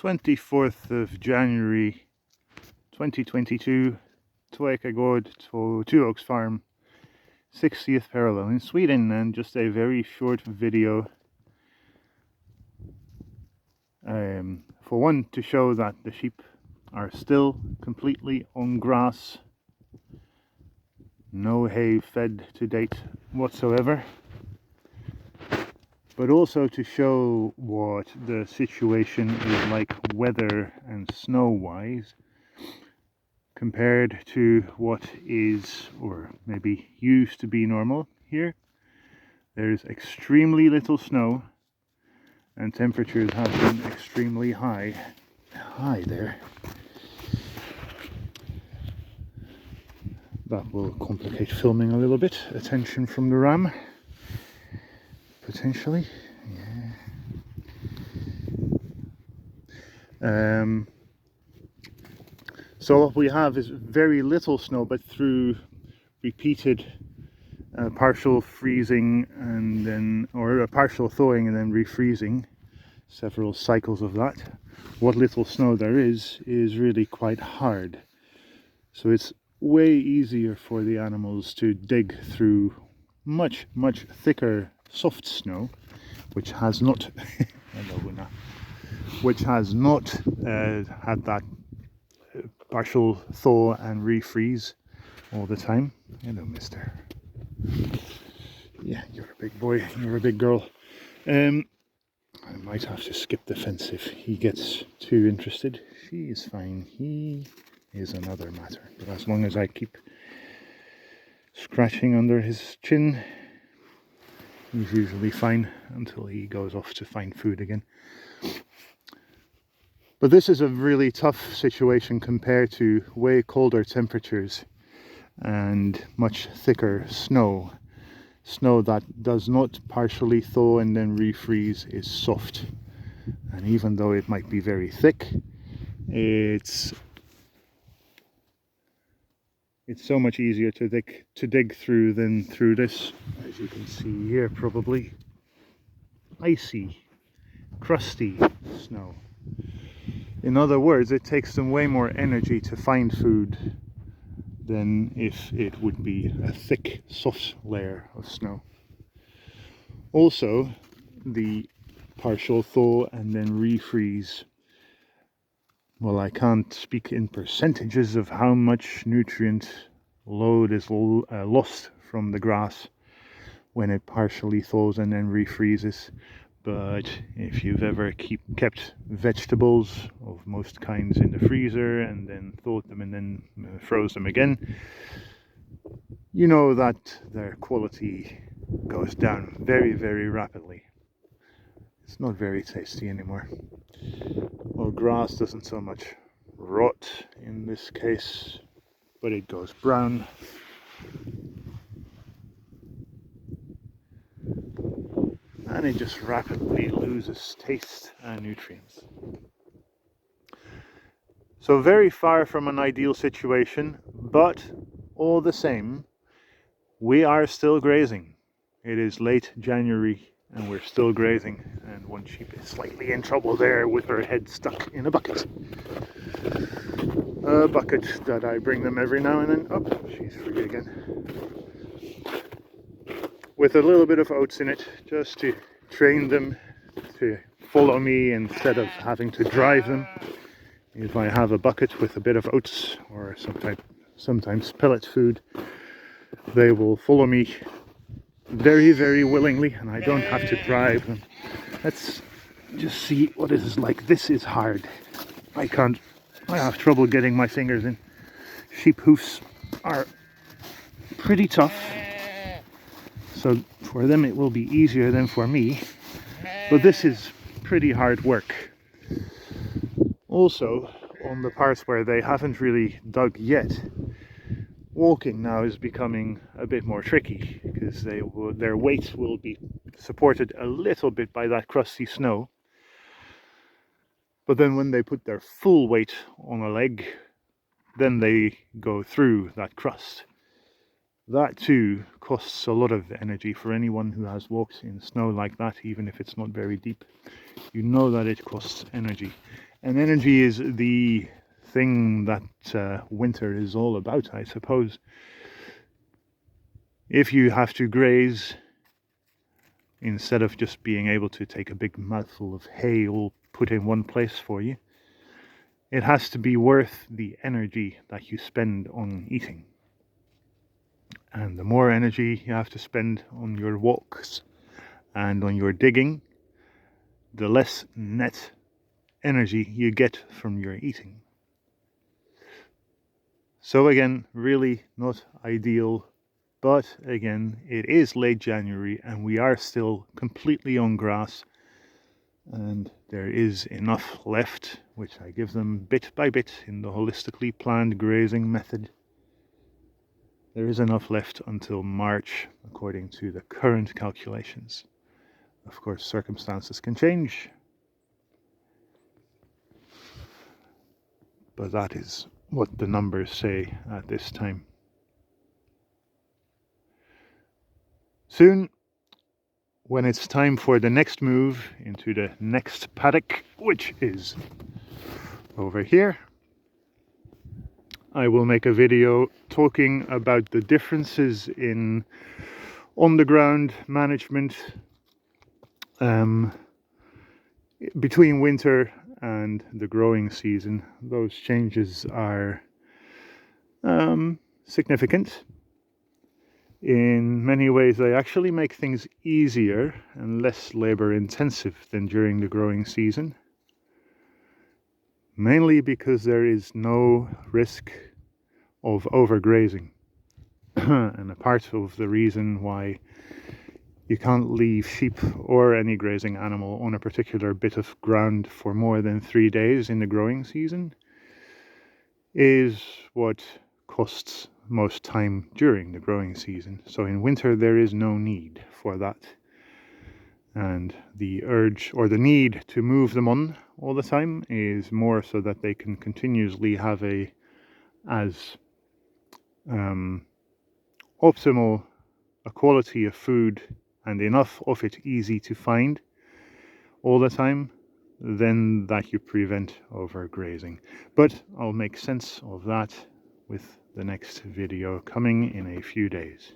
24th of January 2022, Tväkagård to Two Oaks Farm, 60th parallel in Sweden, and just a very short video for one, to show that the sheep are still completely on grass, no hay fed to date whatsoever, but also to show what the situation is like weather and snow wise compared to what is, or maybe used to be, normal here. There's extremely little snow and temperatures have been extremely high. Hi there. That will complicate filming a little bit. Attention from the ram, potentially. Yeah. So what we have is very little snow, but through repeated partial freezing and then, or a partial thawing and then refreezing, several cycles of that, what little snow there is really quite hard. So it's way easier for the animals to dig through much thicker soft snow, which has not which has not had that partial thaw and refreeze all the time. Hello, mister. Yeah, you're a big boy, you're a big girl. I might have to skip the fence if he gets too interested. She is fine, he is another matter. But as long as I keep scratching under his chin, he's usually fine until he goes off to find food again. But this is a really tough situation compared to way colder temperatures and much thicker snow. Snow that does not partially thaw and then refreeze is soft, and even though it might be very thick, it's so much easier to dig through than through this, as you can see here, probably icy, crusty snow. In other words, it takes them way more energy to find food than if it would be a thick, soft layer of snow. Also, the partial thaw and then refreeze, well, I can't speak in percentages of how much nutrient load is lost from the grass when it partially thaws and then refreezes. But if you've ever kept vegetables of most kinds in the freezer and then thawed them and then froze them again, you know that their quality goes down very rapidly. It's not very tasty anymore. Well, grass doesn't so much rot in this case, but it goes brown. And it just rapidly loses taste and nutrients. So very far from an ideal situation, but all the same, we are still grazing. It is late January and we're still grazing, and one sheep is slightly in trouble there with her head stuck in a bucket. A bucket that I bring them every now and then. Oh, she's free again. With a little bit of oats in it, just to train them to follow me instead of having to drive them. If I have a bucket with a bit of oats or sometimes pellet food, they will follow me very willingly, and I don't have to drive them. Let's just see what it is like. This is hard. I have trouble getting my fingers in. Sheep hoofs are pretty tough, so for them it will be easier than for me, but this is pretty hard work. Also, on the parts where they haven't really dug yet, walking now is becoming a bit more tricky, because their weight will be supported a little bit by that crusty snow, but then when they put their full weight on a leg, then they go through that crust. That too costs a lot of energy. For anyone who has walked in snow like that, even if it's not very deep, you know that it costs energy. And energy is the thing that winter is all about, I suppose. If you have to graze, instead of just being able to take a big mouthful of hay all put in one place for you, it has to be worth the energy that you spend on eating. And the more energy you have to spend on your walks and on your digging, the less net energy you get from your eating. So again, really not ideal, but again, it is late January and we are still completely on grass, and there is enough left, which I give them bit by bit in the holistically planned grazing method. There is enough left until March, according to the current calculations. Of course, circumstances can change, but that is what the numbers say at this time. Soon, when it's time for the next move into the next paddock, which is over here, I will make a video talking about the differences in on-the-ground management between winter and the growing season. Those changes are significant. In many ways, they actually make things easier and less labor intensive than during the growing season, mainly because there is no risk of overgrazing. And a part of the reason why you can't leave sheep or any grazing animal on a particular bit of ground for more than 3 days in the growing season is what costs most time during the growing season. So in winter there is no need for that, and the urge or the need to move them on all the time is more so that they can continuously have as optimal a quality of food and enough of it easy to find all the time, then that you prevent overgrazing. But I'll make sense of that with the next video coming in a few days.